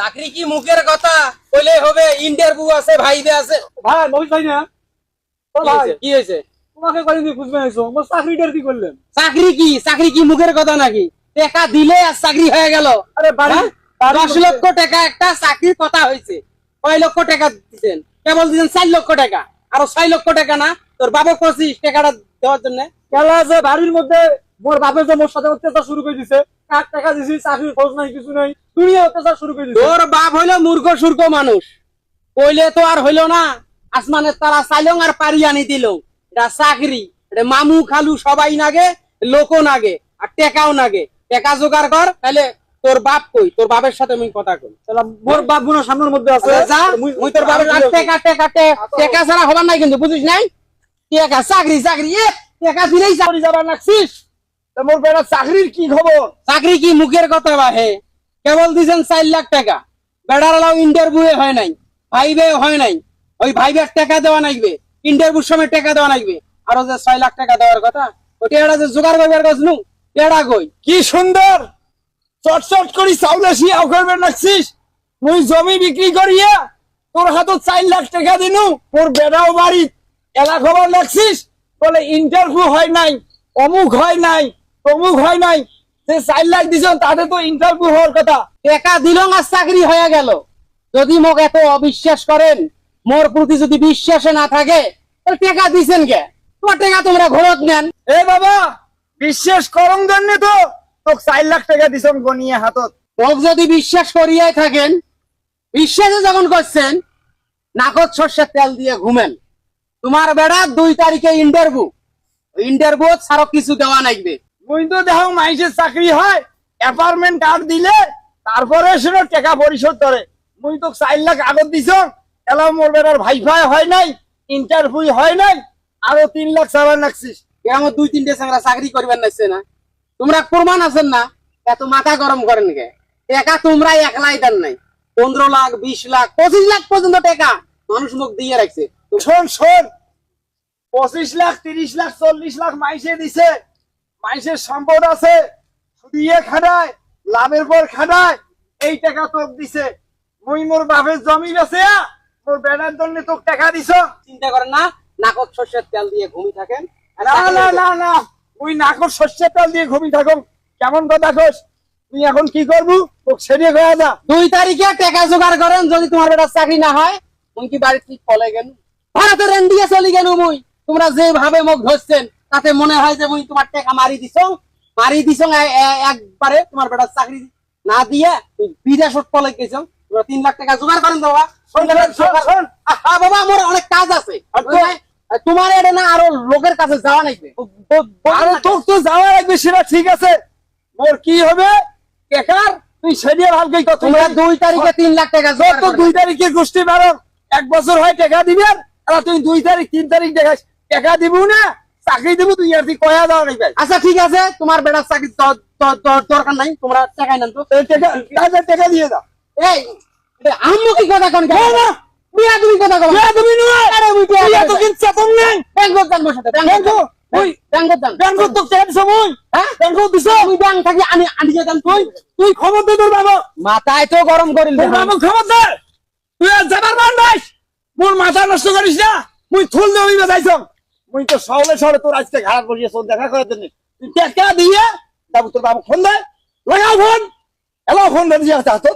চাকরি কি মুখের কথা কইলে হবে? ইন্টারভিউ আছে, ভাইবে আছে। ভাই মহিষ ভাই না ও ভাই কি হয়েছে? তোমাকে কয়দিন দিয়ে খুঁজবে আইছো মোর চাকরিটার কি করলেন? চাকরি কি মুখের কথা নাকি? টাকা দিলে আর চাকরি হয়ে গেল? আরে বাড়ি হ্যাঁ? 10 লক্ষ টাকা একটা চাকরির কথা হয়েছে। কয় লক্ষ টাকা দিচ্ছেন? কেবল দিচ্ছেন 4 লক্ষ টাকা। আরো 6 লক্ষ টাকা না তোর বাবা করছিস টাকাটা দেওয়ার জন্য? খেলা যে বাড়ির মধ্যে মোর বাপের যে মোর সাথে অত্যাচার শুরু করে দিছে, কার টাকা দিছি চাকরির খোঁজ নাই কিছু নাই, দুনিয়া অত্যাচার শুরু করে দিছে। তোর বাপ হইলো মূর্খ সূর্খ মানুষ, কইলে তো আর হইলো না। আসমানের তারা চাইলং আর পারি আনি দিল। এটা চাকরি, এটা মামু খালু সবাই নাগে, লোকও নাগে আর টেকাও নাগে। টাকা জোগাড় কর, তাহলে তোর বাপ কই? তোর বাপের সাথে আমি কথা কই। তাহলে মোর বাপ বোনের সামনের মধ্যে আছে যা, মুই তোর বাপের টাকা ছাড়া হবার নাই কিন্তু, বুঝিস নাই? টাকা চাকরি চাকরি টাকা দিলেই চাকরি যাবার লাগছিস। মোর বেটা চাকরির কি খবর? চাকরি কি মুখের কথা বাহে? কেবল দিছেন 4 লাখ টাকা। বেড়ার ইন্টারভিউ হয় নাই, ভাইবে হয় নাই। ওই ভাইবের টাকা দেওয়া নাইবে, ইন্টারভিউর সময় টাকা দেওয়া নাইবে। আরো যে 6 লাখ টাকা দেওয়ার কথা, ওটা এটা যে জোগাড় করবার কাজ নু, এটা কই? কি সুন্দর চটচট করি চাউল আসি আও করবে লাগছিস। মুই জমি বিক্রি করিয়া তোর হাতে 4 লাখ টাকা দিনু, তোর বেড়াও বাড়ি এলা খবর লাগছিস বলে ইন্টারভিউ হয় নাই, অমুক হয় নাই, তমুক হয় নাই। যে 4 লাখ দিছ তাতে তো ইন্টারভিউ হওয়ার কথা। টাকা দিল আর চাকরি হয়ে গেল। যদি মোক এত অবিশ্বাস করেন, মোর প্রতি যদি বিশ্বাসে না থাকে, তাহলে টাকা দিছেন কে? তোমার টাকা তোমরা ঘরত নেন। এ বাবা বিশ্বাস করং জন্য তো তোকে 4 লাখ টাকা দিছম গনিয়ে হাতত। মোক যদি বিশ্বাস করিয়াই থাকেন, বিশ্বাসে যখন করছেন, নাকত সর্ষের তেল দিয়ে ঘুমেন। তোমার বেড়া 2 তারিখে ইন্টারভিউ ছাড়ো কিছু দেওয়া নাইবে। মুই তো দেখো মাইসের চাকরি হয়, অ্যাপার্টমেন্ট কার্ড দিলে তারপরে শুনো টাকা পরিশোধ করে। মুই তো 4 লাখ আগত দিছ, এলাও মোর বেটার ভাইফাই হয় নাই, ইন্টারভিউ হয় নাই, আরো 3 লাখ চাবার লাগছিস। আমার 2-3টে চাকরা চাকরি করবেন নাইছে না? তোমরা প্রমাণ আছেন না? এত মাথা গরম করেন কে? টাকা তোমরা একলাই দেন নাই। 15 লাখ, 20 লাখ, 25 লাখ পর্যন্ত টাকা মানুষ মুখ দিয়ে রাখছে। শোন শোন 25 লাখ 30 লাখ 40 লাখ মাইসে দিছে। মাইসের সম্পদ আছে, শুধিয়ে খাটায়, লাভের পর খাটায়, এই টাকা তোক দিছে। মুই মোর বাপের জমি বেচে মোর বেড়ার জন্য তোকে টাকা দিছ। চিন্তা করেন না, নাকত সর্ষের তেল দিয়ে ঘুমি থাকেন। না না না না তুই নাকর শস্যের তেল দিয়ে ঘুমি থাকুম কেমন কথা কস? তুই এখন কি করবু? তোকে সেরিয়ে গয়া যা। 2 তারিখে টাকা জোগাড় করেন। যদি তোমার বেটার চাকরি না হয়, মুই কি বাড়ি ঠিক ফলে গেল, ভারতের ইন্ডিয়া চলে গেল। মুই তোমরা যেভাবে মুখ ধরছেন, তাতে মনে হয় যে মুই তোমার টাকা মারি দিছ একবারে। তোমার বেটার চাকরি না দিয়ে তুই বিদেশত ফলে গেছ। 3 লাখ টাকা জোগাড় করেন বাবা। বাবা আমার অনেক কাজ আছে। তোমার এটা না আরো লোকের কাছে যাওয়া নাইবে। আরে তোর তো যাওয়া লাগবে, সেটা ঠিক আছে। মোর কি হবে টাকার তুই সেরিয়ে ভালকেই কত। তোমরা 2 তারিখে 3 লাখ টাকা জোগাড় তো করো। 2 তারিখে গোষ্ঠী বারো 1 বছর হয় টাকা দিবি, আর তুই 2 তারিখ 3 তারিখ দেখাস টাকা দিব না, চাকরি দিব তুই আর তুই কয়া যাওয়া নাইবে। আচ্ছা ঠিক আছে, তোমার বেটার চাকরি দরকার নাই, তোমরা টাকা নেন তো। টাকা দিয়ে দাও। এই আম্মু কি কথা কোন? বিয়া তুমি কথা কও। বিয়া তুমি নয়, আরে মুই তুই এত কিনছ তোম নাই। ব্যাংকত যান বসে ব্যাংক ওই ব্যাংকত যান। ব্যাংক তো টাকা দিছ মুই। হ্যাঁ ব্যাংক দিছ আমি ব্যাংক থাকি আমি আনি যেতাম। তুই তুই খবর দে তোর বাবা। মাথায় তো গরম করিল। তোর বাবা খবর দে। তুই আর যাবার মান নাই, মোর মাথা নষ্ট করিস না। মুই থুল দেবি বাজাইছ। মুই তো সওলে সরে তোর আজকে ঘাড় বসিয়ে সব দেখা করার জন্য তুই টাকা দিয়ে যাবো। তোর বাবা ফোন দে, লাগাও ফোন, এলাও ফোন দে দিয়ে আসতে।